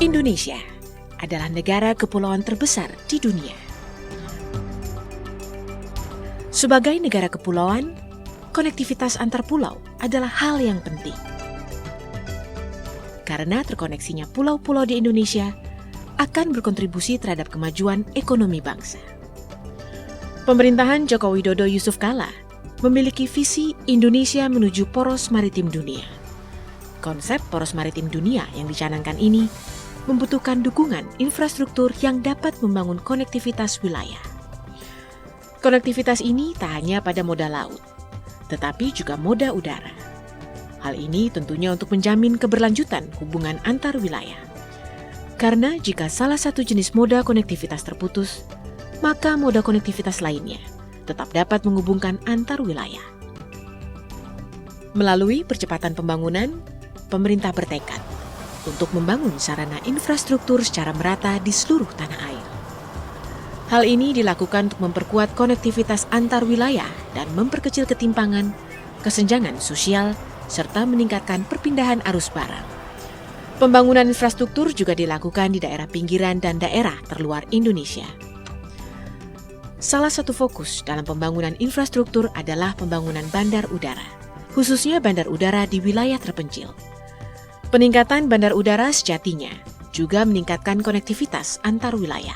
Indonesia adalah negara kepulauan terbesar di dunia. Sebagai negara kepulauan, konektivitas antar pulau adalah hal yang penting. Karena terkoneksinya pulau-pulau di Indonesia akan berkontribusi terhadap kemajuan ekonomi bangsa. Pemerintahan Joko Widodo Yusuf Kala memiliki visi Indonesia menuju poros maritim dunia. Konsep poros maritim dunia yang dicanangkan ini membutuhkan dukungan infrastruktur yang dapat membangun konektivitas wilayah. Konektivitas ini tak hanya pada moda laut, tetapi juga moda udara. Hal ini tentunya untuk menjamin keberlanjutan hubungan antar wilayah. Karena jika salah satu jenis moda konektivitas terputus, maka moda konektivitas lainnya tetap dapat menghubungkan antar wilayah. Melalui percepatan pembangunan, pemerintah bertekad untuk membangun sarana infrastruktur secara merata di seluruh tanah air. Hal ini dilakukan untuk memperkuat konektivitas antar wilayah dan memperkecil ketimpangan, kesenjangan sosial, serta meningkatkan perpindahan arus barang. Pembangunan infrastruktur juga dilakukan di daerah pinggiran dan daerah terluar Indonesia. Salah satu fokus dalam pembangunan infrastruktur adalah pembangunan bandar udara, khususnya bandar udara di wilayah terpencil. Peningkatan bandar udara sejatinya juga meningkatkan konektivitas antar wilayah.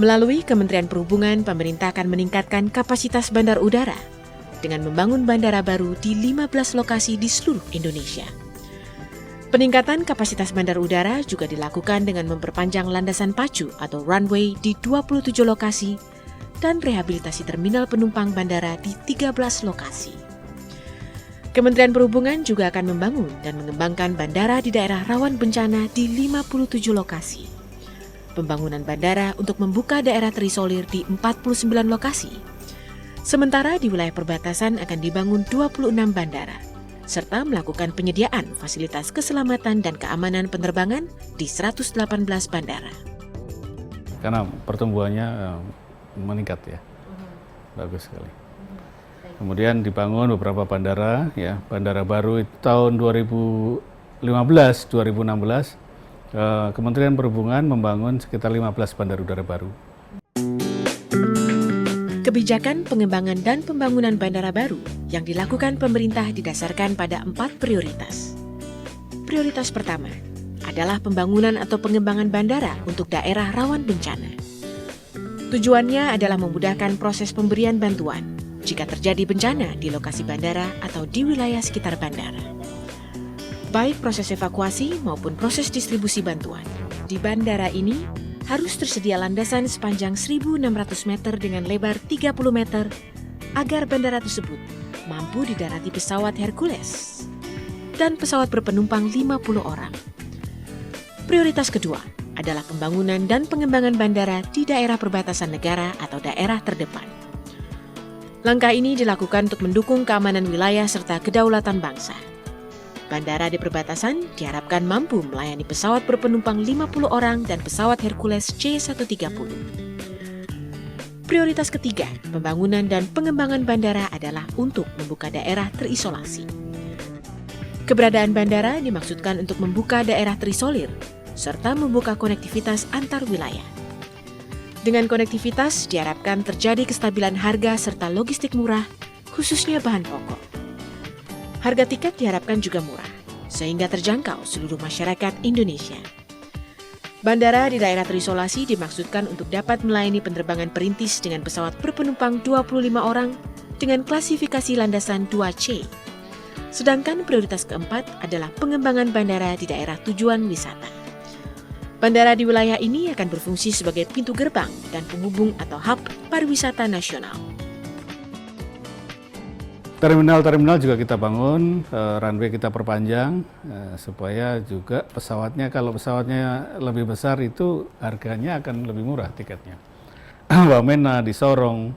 Melalui Kementerian Perhubungan, pemerintah akan meningkatkan kapasitas bandar udara dengan membangun bandara baru di 15 lokasi di seluruh Indonesia. Peningkatan kapasitas bandar udara juga dilakukan dengan memperpanjang landasan pacu atau runway di 27 lokasi dan rehabilitasi terminal penumpang bandara di 13 lokasi. Kementerian Perhubungan juga akan membangun dan mengembangkan bandara di daerah rawan bencana di 57 lokasi. Pembangunan bandara untuk membuka daerah terisolir di 49 lokasi. Sementara di wilayah perbatasan akan dibangun 26 bandara, serta melakukan penyediaan fasilitas keselamatan dan keamanan penerbangan di 118 bandara. Karena pertumbuhannya meningkat ya, bagus sekali. Kemudian dibangun beberapa bandara, ya bandara baru itu tahun 2015-2016, Kementerian Perhubungan membangun sekitar 15 bandar udara baru. Kebijakan pengembangan dan pembangunan bandara baru yang dilakukan pemerintah didasarkan pada 4 prioritas. Prioritas pertama adalah pembangunan atau pengembangan bandara untuk daerah rawan bencana. Tujuannya adalah memudahkan proses pemberian bantuan jika terjadi bencana di lokasi bandara atau di wilayah sekitar bandara. Baik proses evakuasi maupun proses distribusi bantuan. Di bandara ini harus tersedia landasan sepanjang 1.600 meter dengan lebar 30 meter agar bandara tersebut mampu didarati pesawat Hercules dan pesawat berpenumpang 50 orang. Prioritas kedua adalah pembangunan dan pengembangan bandara di daerah perbatasan negara atau daerah terdepan. Langkah ini dilakukan untuk mendukung keamanan wilayah serta kedaulatan bangsa. Bandara di perbatasan diharapkan mampu melayani pesawat berpenumpang 50 orang dan pesawat Hercules C-130. Prioritas ketiga, pembangunan dan pengembangan bandara adalah untuk membuka daerah terisolasi. Keberadaan bandara dimaksudkan untuk membuka daerah terisolir, serta membuka konektivitas antar wilayah. Dengan konektivitas diharapkan terjadi kestabilan harga serta logistik murah, khususnya bahan pokok. Harga tiket diharapkan juga murah, sehingga terjangkau seluruh masyarakat Indonesia. Bandara di daerah terisolasi dimaksudkan untuk dapat melayani penerbangan perintis dengan pesawat berpenumpang 25 orang dengan klasifikasi landasan 2C. Sedangkan prioritas keempat adalah pengembangan bandara di daerah tujuan wisata. Bandara di wilayah ini akan berfungsi sebagai pintu gerbang dan penghubung atau hub pariwisata nasional. Terminal-terminal juga kita bangun, runway kita perpanjang, supaya juga pesawatnya, kalau pesawatnya lebih besar itu harganya akan lebih murah tiketnya. Wamena di Sorong,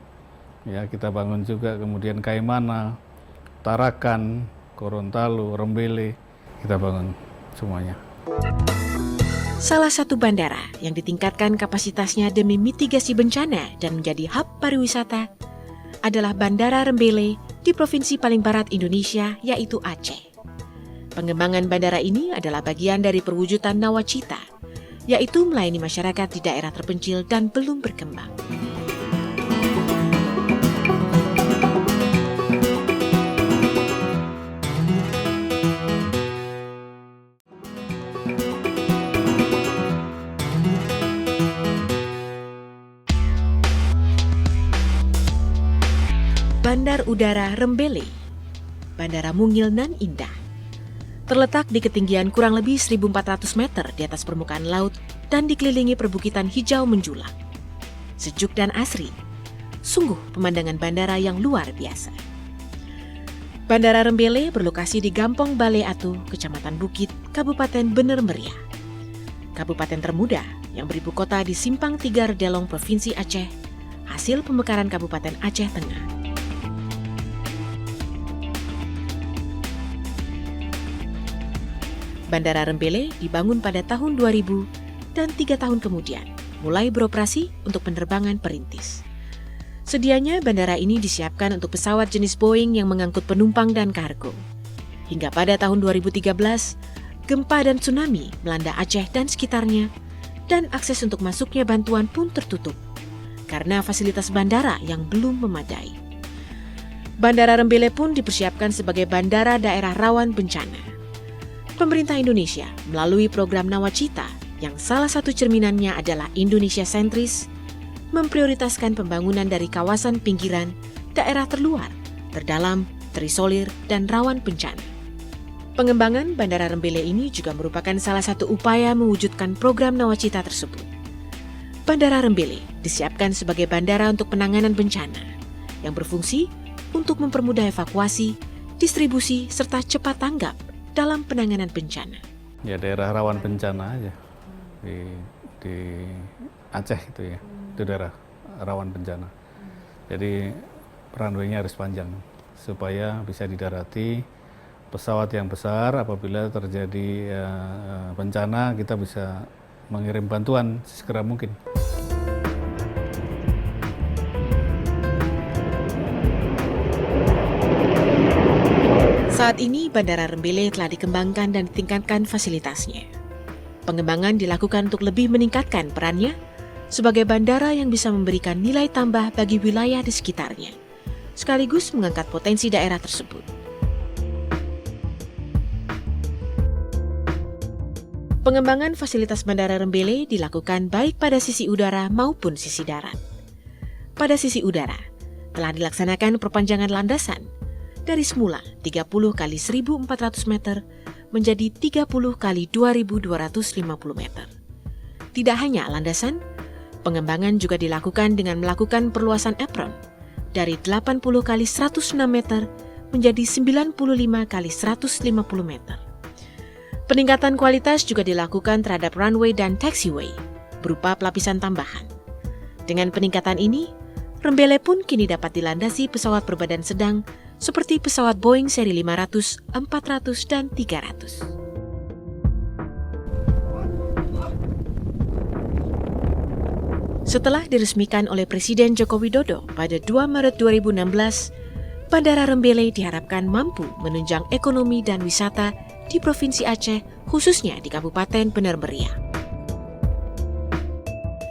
ya kita bangun juga, kemudian Kaimana, Tarakan, Gorontalo, Rembele, kita bangun semuanya. Salah satu bandara yang ditingkatkan kapasitasnya demi mitigasi bencana dan menjadi hub pariwisata adalah Bandara Rembele di provinsi paling barat Indonesia, yaitu Aceh. Pengembangan bandara ini adalah bagian dari perwujudan nawacita, yaitu melayani masyarakat di daerah terpencil dan belum berkembang. Bandar Udara Rembele, Bandara Mungil nan Indah. Terletak di ketinggian kurang lebih 1.400 meter di atas permukaan laut dan dikelilingi perbukitan hijau menjulang. Sejuk dan asri, sungguh pemandangan bandara yang luar biasa. Bandara Rembele berlokasi di Gampong Bale Atu, Kecamatan Bukit, Kabupaten Bener Meriah. Kabupaten termuda yang beribu kota di Simpang Tiga Delong, Provinsi Aceh, hasil pemekaran Kabupaten Aceh Tengah. Bandara Rembele dibangun pada tahun 2000 dan 3 tahun kemudian mulai beroperasi untuk penerbangan perintis. Sedianya bandara ini disiapkan untuk pesawat jenis Boeing yang mengangkut penumpang dan kargo. Hingga pada tahun 2013, gempa dan tsunami melanda Aceh dan sekitarnya, dan akses untuk masuknya bantuan pun tertutup karena fasilitas bandara yang belum memadai. Bandara Rembele pun dipersiapkan sebagai bandara daerah rawan bencana. Pemerintah Indonesia melalui program Nawacita yang salah satu cerminannya adalah Indonesia sentris, memprioritaskan pembangunan dari kawasan pinggiran, daerah terluar, terdalam, terisolir, dan rawan bencana. Pengembangan Bandara Rembele ini juga merupakan salah satu upaya mewujudkan program Nawacita tersebut. Bandara Rembele disiapkan sebagai bandara untuk penanganan bencana yang berfungsi untuk mempermudah evakuasi, distribusi, serta cepat tanggap dalam penanganan bencana. Ya daerah rawan bencana aja di Aceh itu ya, itu daerah rawan bencana. Jadi runway-nya harus panjang supaya bisa didarati pesawat yang besar. Apabila terjadi bencana, kita bisa mengirim bantuan sesegera mungkin. Saat ini Bandara Rembele telah dikembangkan dan ditingkatkan fasilitasnya. Pengembangan dilakukan untuk lebih meningkatkan perannya sebagai bandara yang bisa memberikan nilai tambah bagi wilayah di sekitarnya, sekaligus mengangkat potensi daerah tersebut. Pengembangan fasilitas Bandara Rembele dilakukan baik pada sisi udara maupun sisi darat. Pada sisi udara, telah dilaksanakan perpanjangan landasan dari semula 30 kali 1.400 meter menjadi 30 kali 2.250 meter. Tidak hanya landasan, pengembangan juga dilakukan dengan melakukan perluasan apron dari 80 kali 106 meter menjadi 95 kali 150 meter. Peningkatan kualitas juga dilakukan terhadap runway dan taxiway berupa pelapisan tambahan. Dengan peningkatan ini, Rembele pun kini dapat dilandasi pesawat berbadan sedang seperti pesawat Boeing seri 500, 400, dan 300. Setelah diresmikan oleh Presiden Joko Widodo pada 2 Maret 2016, Bandara Rembele diharapkan mampu menunjang ekonomi dan wisata di Provinsi Aceh, khususnya di Kabupaten Bener Meriah.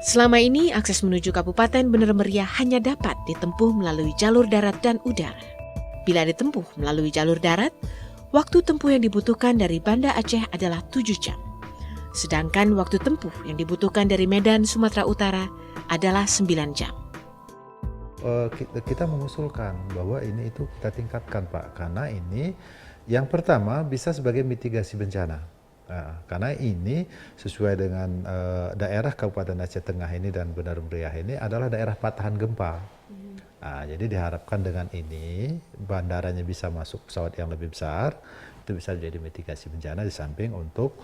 Selama ini, akses menuju Kabupaten Bener Meriah hanya dapat ditempuh melalui jalur darat dan udara. Bila ditempuh melalui jalur darat, waktu tempuh yang dibutuhkan dari Banda Aceh adalah 7 jam. Sedangkan waktu tempuh yang dibutuhkan dari Medan, Sumatera Utara adalah 9 jam. Kita mengusulkan bahwa ini itu kita tingkatkan Pak, karena ini yang pertama bisa sebagai mitigasi bencana. Nah, karena ini sesuai dengan daerah Kabupaten Aceh Tengah ini dan Bener Meriah ini adalah daerah patahan gempa. Nah, jadi diharapkan dengan ini bandaranya bisa masuk pesawat yang lebih besar, itu bisa jadi mitigasi bencana di samping untuk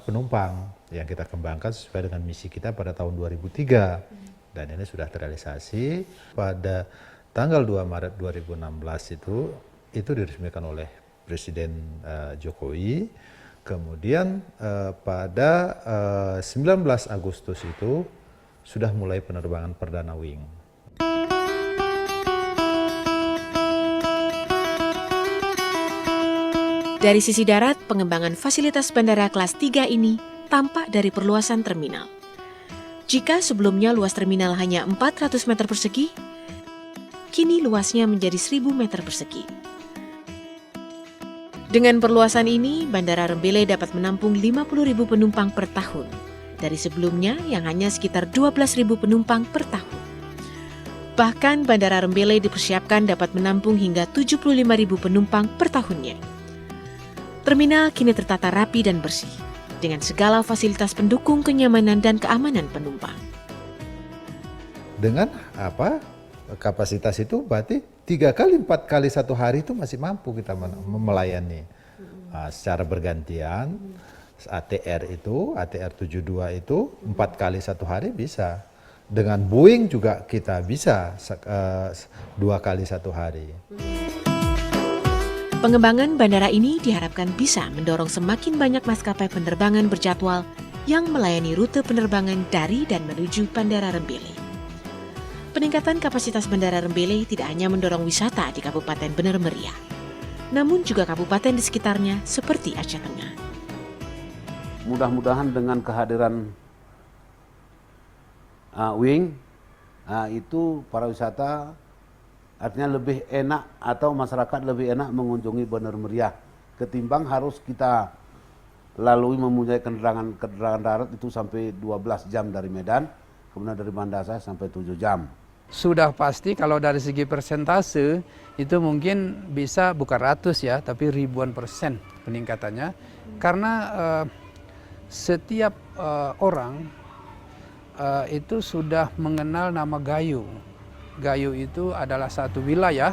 penumpang yang kita kembangkan sesuai dengan misi kita pada tahun 2003 dan ini sudah terrealisasi pada tanggal 2 Maret 2016 itu diresmikan oleh Presiden Jokowi. Kemudian pada 19 Agustus itu sudah mulai penerbangan perdana wing. Dari sisi darat, pengembangan fasilitas bandara kelas 3 ini tampak dari perluasan terminal. Jika sebelumnya luas terminal hanya 400 meter persegi, kini luasnya menjadi 1000 meter persegi. Dengan perluasan ini, Bandara Rembele dapat menampung 50.000 penumpang per tahun, dari sebelumnya yang hanya sekitar 12.000 penumpang per tahun. Bahkan Bandara Rembele dipersiapkan dapat menampung hingga 75.000 penumpang per tahunnya. Terminal kini tertata rapi dan bersih, dengan segala fasilitas pendukung kenyamanan dan keamanan penumpang. Dengan kapasitas itu berarti 3 kali 4 kali satu hari itu masih mampu kita melayani secara bergantian. ATR 72 itu 4 kali satu hari bisa. Dengan Boeing juga kita bisa 2 kali satu hari. Pengembangan bandara ini diharapkan bisa mendorong semakin banyak maskapai penerbangan berjadwal yang melayani rute penerbangan dari dan menuju Bandara Rembele. Peningkatan kapasitas Bandara Rembele tidak hanya mendorong wisata di Kabupaten Bener Meriah, namun juga kabupaten di sekitarnya seperti Aceh Tengah. Mudah-mudahan dengan kehadiran Wing, itu para wisata artinya lebih enak atau masyarakat lebih enak mengunjungi Bener Meriah ketimbang harus kita lalui mempunyai kendaraan darat itu sampai 12 jam dari Medan, kemudian dari Banda Aceh sampai 7 jam. Sudah pasti kalau dari segi persentase itu mungkin bisa bukan ratus ya, tapi ribuan persen peningkatannya. Karena setiap orang itu sudah mengenal nama Gayo. Gayo itu adalah satu wilayah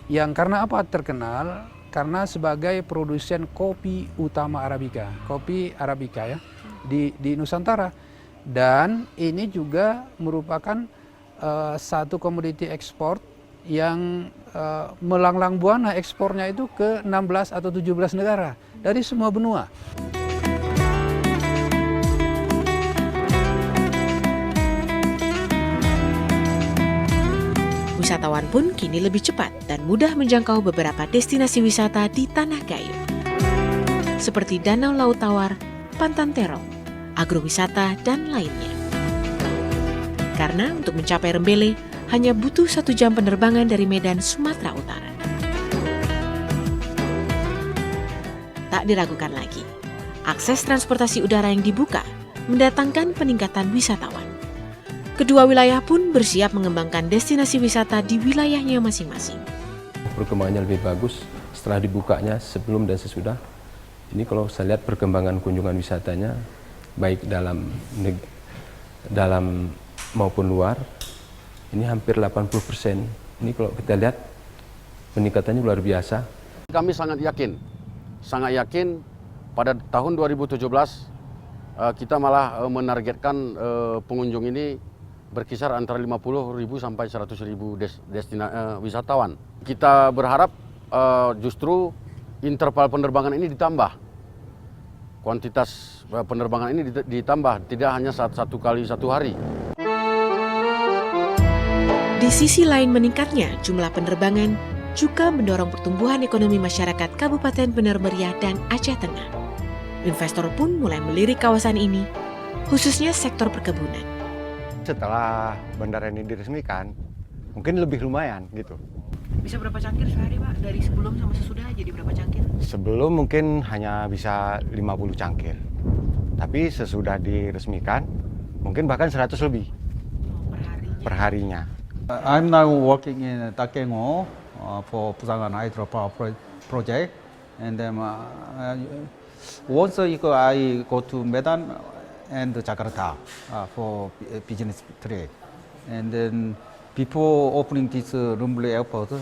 yang karena apa terkenal? Karena sebagai produsen kopi utama Arabica, kopi Arabica ya di Nusantara. Dan ini juga merupakan satu komoditi ekspor yang melanglang buana ekspornya itu ke 16 atau 17 negara dari semua benua. Wisatawan pun kini lebih cepat dan mudah menjangkau beberapa destinasi wisata di Tanah Gayo, seperti Danau Laut Tawar, Pantan Terong, agrowisata, dan lainnya. Karena untuk mencapai Rembele hanya butuh 1 jam penerbangan dari Medan, Sumatera Utara. Tak diragukan lagi, akses transportasi udara yang dibuka mendatangkan peningkatan wisatawan. Kedua wilayah pun bersiap mengembangkan destinasi wisata di wilayahnya masing-masing. Perkembangannya lebih bagus setelah dibukanya sebelum dan sesudah. Ini kalau saya lihat perkembangan kunjungan wisatanya baik dalam maupun luar, ini hampir 80%. Ini kalau kita lihat peningkatannya luar biasa. Kami sangat yakin pada tahun 2017 kita malah menargetkan pengunjung ini berkisar antara 50.000 sampai 100.000 wisatawan. Kita berharap justru interval penerbangan ini ditambah. Kuantitas penerbangan ini ditambah, tidak hanya satu kali satu hari. Di sisi lain meningkatnya jumlah penerbangan juga mendorong pertumbuhan ekonomi masyarakat Kabupaten Bener Meriah dan Aceh Tengah. Investor pun mulai melirik kawasan ini, khususnya sektor perkebunan. Setelah bandara ini diresmikan, mungkin lebih lumayan gitu. Bisa berapa cangkir sehari Pak? Dari sebelum sama sesudah jadi berapa cangkir? Sebelum mungkin hanya bisa 50 cangkir. Tapi sesudah diresmikan, mungkin bahkan 100 lebih perharinya. I'm now working in Takengo for Busangan Hydropower project. And then once I go to Medan and Jakarta for business trade. And then before opening this Rembele airport,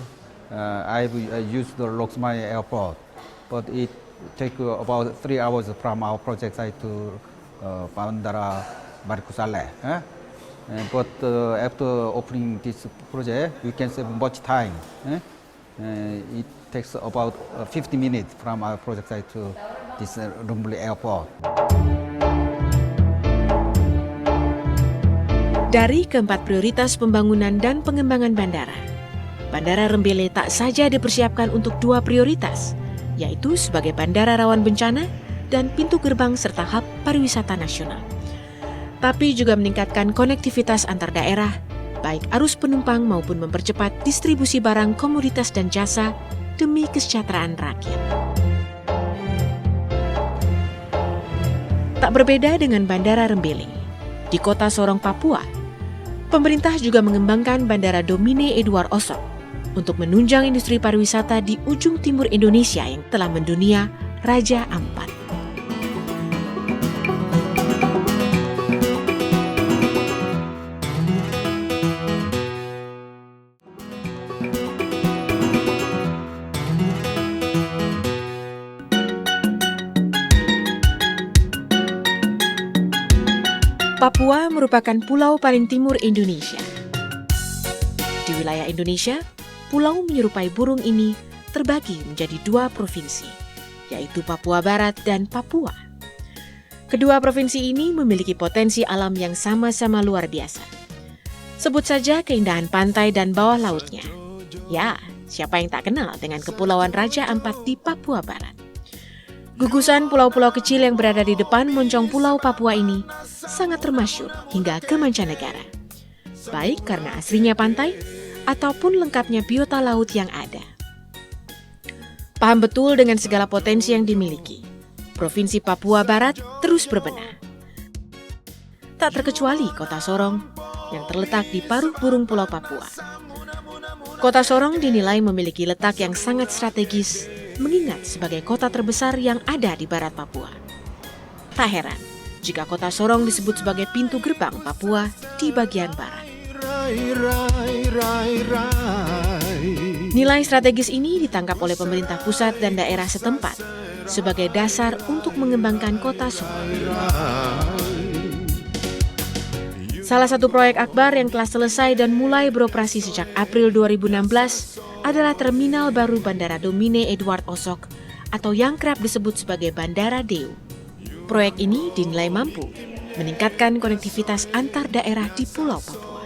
I used the Loksmanin airport, but it takes about 3 hours from our project site to Bandara Barikusaleh. But after opening this project, we can save much time. It takes about 50 minutes from our project site to this Rembele airport. Dari keempat prioritas pembangunan dan pengembangan bandara, Bandara Rembele tak saja dipersiapkan untuk 2 prioritas, yaitu sebagai bandara rawan bencana dan pintu gerbang serta hub pariwisata nasional. Tapi juga meningkatkan konektivitas antar daerah, baik arus penumpang maupun mempercepat distribusi barang, komoditas, dan jasa demi kesejahteraan rakyat. Tak berbeda dengan Bandara Rembeling, di kota Sorong, Papua, pemerintah juga mengembangkan Bandara Domine Edward Osok untuk menunjang industri pariwisata di ujung timur Indonesia yang telah mendunia Raja Ampat. Papua merupakan pulau paling timur Indonesia. Di wilayah Indonesia, pulau menyerupai burung ini terbagi menjadi 2 provinsi, yaitu Papua Barat dan Papua. Kedua provinsi ini memiliki potensi alam yang sama-sama luar biasa. Sebut saja keindahan pantai dan bawah lautnya. Ya, siapa yang tak kenal dengan Kepulauan Raja Ampat di Papua Barat? Gugusan pulau-pulau kecil yang berada di depan moncong Pulau Papua ini sangat termasyhur hingga ke mancanegara, baik karena asrinya pantai ataupun lengkapnya biota laut yang ada. Paham betul dengan segala potensi yang dimiliki, Provinsi Papua Barat terus berbenah. Tak terkecuali Kota Sorong yang terletak di paruh burung Pulau Papua. Kota Sorong dinilai memiliki letak yang sangat strategis, mengingat sebagai kota terbesar yang ada di barat Papua. Tak heran jika Kota Sorong disebut sebagai pintu gerbang Papua di bagian barat. Nilai strategis ini ditangkap oleh pemerintah pusat dan daerah setempat sebagai dasar untuk mengembangkan Kota Sorong. Salah satu proyek akbar yang telah selesai dan mulai beroperasi sejak April 2016 adalah Terminal Baru Bandara Domine Edward Osok atau yang kerap disebut sebagai Bandara Deo. Proyek ini dinilai mampu meningkatkan konektivitas antar daerah di Pulau Papua.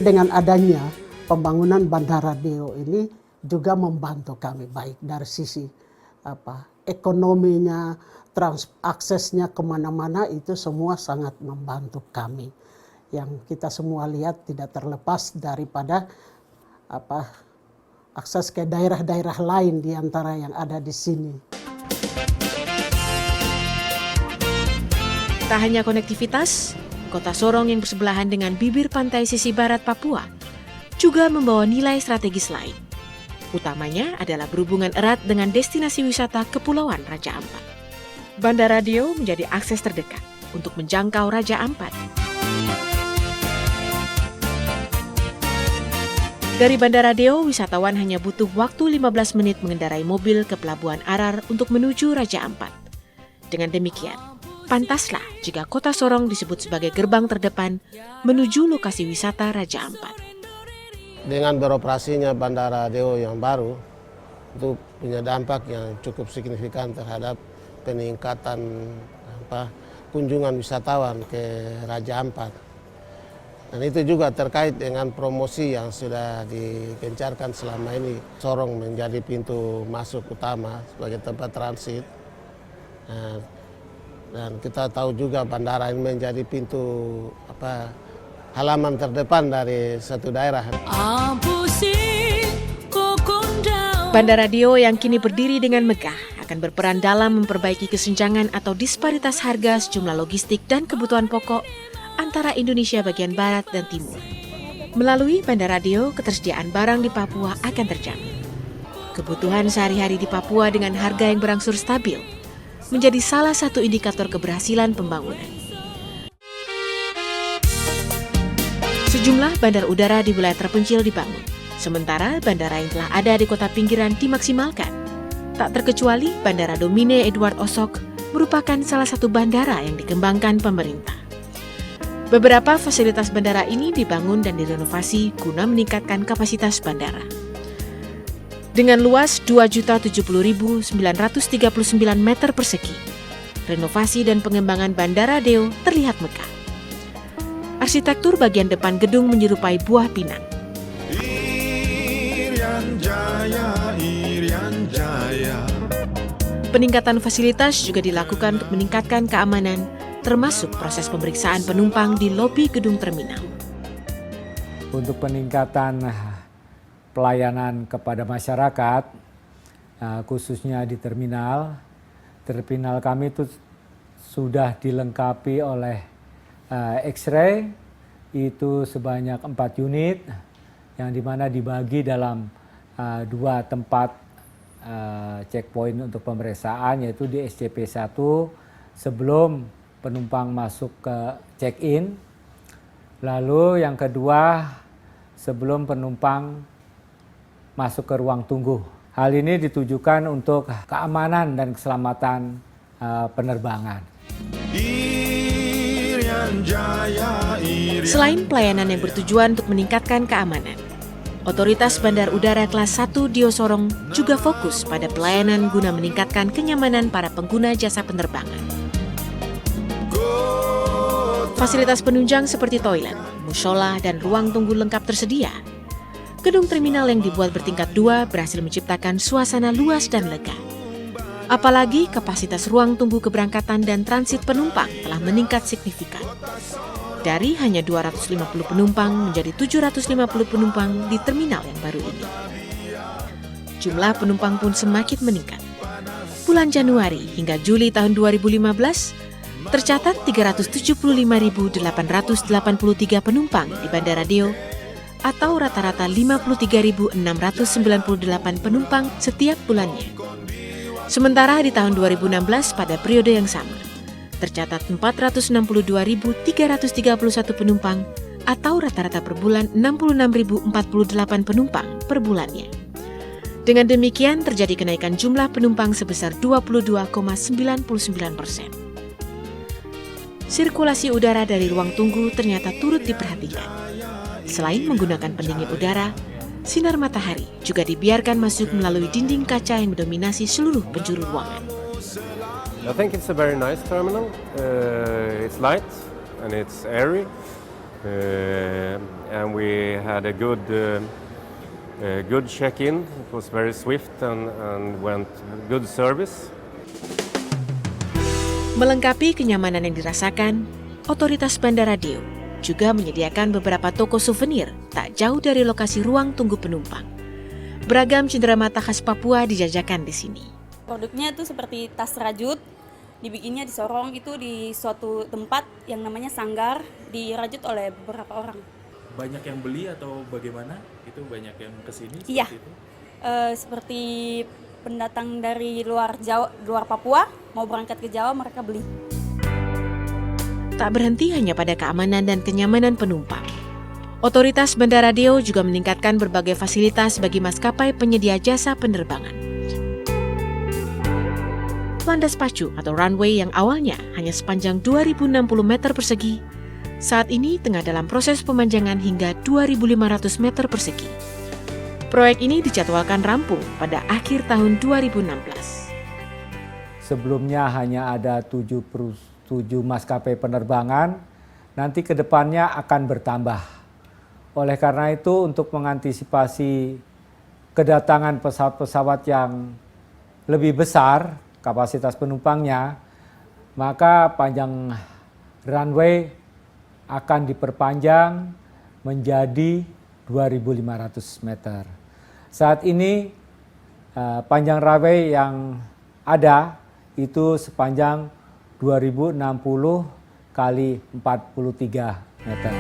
Dengan adanya pembangunan Bandara Deo ini juga membantu kami baik dari sisi ekonominya, aksesnya kemana-mana itu semua sangat membantu kami. Yang kita semua lihat tidak terlepas daripada akses ke daerah-daerah lain di antara yang ada di sini. Tak hanya konektivitas, Kota Sorong yang bersebelahan dengan bibir pantai sisi barat Papua juga membawa nilai strategis lain. Utamanya adalah berhubungan erat dengan destinasi wisata Kepulauan Raja Ampat. Bandara Deo menjadi akses terdekat untuk menjangkau Raja Ampat. Dari Bandara Deo, wisatawan hanya butuh waktu 15 menit mengendarai mobil ke Pelabuhan Arar untuk menuju Raja Ampat. Dengan demikian, pantaslah jika Kota Sorong disebut sebagai gerbang terdepan menuju lokasi wisata Raja Ampat. Dengan beroperasinya Bandara Deo yang baru, itu punya dampak yang cukup signifikan terhadap peningkatan kunjungan wisatawan ke Raja Ampat. Dan itu juga terkait dengan promosi yang sudah digencarkan selama ini. Sorong menjadi pintu masuk utama sebagai tempat transit. Dan kita tahu juga bandara ini menjadi pintu halaman terdepan dari satu daerah. Bandara Deo yang kini berdiri dengan megah akan berperan dalam memperbaiki kesenjangan atau disparitas harga sejumlah logistik dan kebutuhan pokok antara Indonesia bagian barat dan timur. Melalui Bandara Deo, ketersediaan barang di Papua akan terjamin. Kebutuhan sehari-hari di Papua dengan harga yang berangsur stabil menjadi salah satu indikator keberhasilan pembangunan. Sejumlah bandar udara di wilayah terpencil dibangun, sementara bandara yang telah ada di kota pinggiran dimaksimalkan. Tak terkecuali Bandara Domine Edward Osok merupakan salah satu bandara yang dikembangkan pemerintah. Beberapa fasilitas bandara ini dibangun dan direnovasi guna meningkatkan kapasitas bandara. Dengan luas 2.070.939 meter persegi, renovasi dan pengembangan Bandara Deo terlihat megah. Arsitektur bagian depan gedung menyerupai buah pinang. Irian Jaya, Irian Jaya. Peningkatan fasilitas juga dilakukan untuk meningkatkan keamanan, termasuk proses pemeriksaan penumpang di lobi gedung terminal. Untuk peningkatan pelayanan kepada masyarakat, khususnya di terminal kami itu sudah dilengkapi oleh X-ray, itu sebanyak 4 unit, yang dimana dibagi dalam 2 tempat checkpoint untuk pemeriksaan, yaitu di SCP 1 sebelum penumpang masuk ke check-in, lalu yang kedua sebelum penumpang masuk ke ruang tunggu. Hal ini ditujukan untuk keamanan dan keselamatan penerbangan. Selain pelayanan yang bertujuan untuk meningkatkan keamanan, Otoritas Bandar Udara Kelas 1 Dio Sorong juga fokus pada pelayanan guna meningkatkan kenyamanan para pengguna jasa penerbangan. Fasilitas penunjang seperti toilet, mushola, dan ruang tunggu lengkap tersedia. Gedung terminal yang dibuat bertingkat 2 berhasil menciptakan suasana luas dan lega. Apalagi kapasitas ruang tunggu keberangkatan dan transit penumpang telah meningkat signifikan. Dari hanya 250 penumpang menjadi 750 penumpang di terminal yang baru ini. Jumlah penumpang pun semakin meningkat. Bulan Januari hingga Juli tahun 2015, tercatat 375.883 penumpang di Bandara Deo, atau rata-rata 53.698 penumpang setiap bulannya. Sementara di tahun 2016 pada periode yang sama, tercatat 462.331 penumpang atau rata-rata per bulan 66.048 penumpang per bulannya. Dengan demikian terjadi kenaikan jumlah penumpang sebesar 22,99%. Sirkulasi udara dari ruang tunggu ternyata turut diperhatikan. Selain menggunakan pendingin udara, sinar matahari juga dibiarkan masuk melalui dinding kaca yang mendominasi seluruh penjuru ruangan. I think it's a very nice terminal. It's light and it's airy, and we had a good check-in. It was very swift and went good service. Melengkapi kenyamanan yang dirasakan, Otoritas Bandara Deo juga menyediakan beberapa toko souvenir tak jauh dari lokasi ruang tunggu penumpang. Beragam cenderamata khas Papua dijajakan di sini. Produknya itu seperti tas rajut, dibikinnya di Sorong, itu di suatu tempat yang namanya Sanggar, dirajut oleh beberapa orang. Banyak yang beli atau bagaimana? Itu banyak yang kesini? Iya, seperti pendatang dari luar Papua, mau berangkat ke Jawa, mereka beli. Tak berhenti hanya pada keamanan dan kenyamanan penumpang. Otoritas Bandara Deo juga meningkatkan berbagai fasilitas bagi maskapai penyedia jasa penerbangan. Landas pacu atau runway yang awalnya hanya sepanjang 2.060 meter persegi, saat ini tengah dalam proses pemanjangan hingga 2.500 meter persegi. Proyek ini dijadwalkan rampung pada akhir tahun 2016. Sebelumnya hanya ada 7 maskapai penerbangan, nanti ke depannya akan bertambah. Oleh karena itu, untuk mengantisipasi kedatangan pesawat-pesawat yang lebih besar, kapasitas penumpangnya, maka panjang runway akan diperpanjang menjadi 2.500 meter. Saat ini panjang runway yang ada itu sepanjang 2060 kali 43 meter.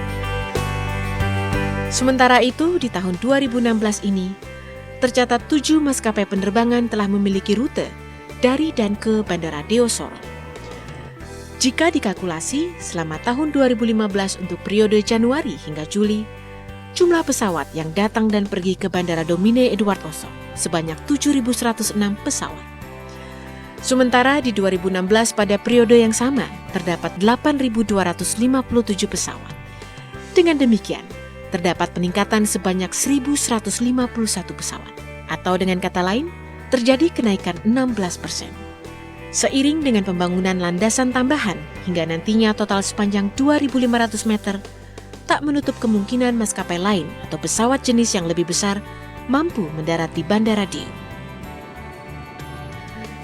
Sementara itu, di tahun 2016 ini, tercatat 7 maskapai penerbangan telah memiliki rute dari dan ke Bandara Deo Sorong. Jika dikalkulasi, selama tahun 2015 untuk periode Januari hingga Juli, jumlah pesawat yang datang dan pergi ke Bandara Domine Edward Osok sebanyak 7.106 pesawat. Sementara di 2016 pada periode yang sama, terdapat 8.257 pesawat. Dengan demikian, terdapat peningkatan sebanyak 1.151 pesawat. Atau dengan kata lain, terjadi kenaikan 16%. Seiring dengan pembangunan landasan tambahan hingga nantinya total sepanjang 2.500 meter, tak menutup kemungkinan maskapai lain atau pesawat jenis yang lebih besar mampu mendarat di Bandara Deo.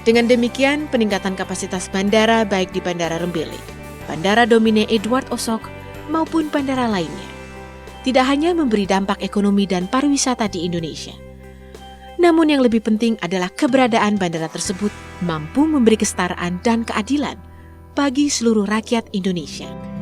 Dengan demikian, peningkatan kapasitas bandara baik di Bandara Rembele, Bandara Domine Edward Osok, maupun bandara lainnya, tidak hanya memberi dampak ekonomi dan pariwisata di Indonesia, namun yang lebih penting adalah keberadaan bandara tersebut mampu memberi kesetaraan dan keadilan bagi seluruh rakyat Indonesia.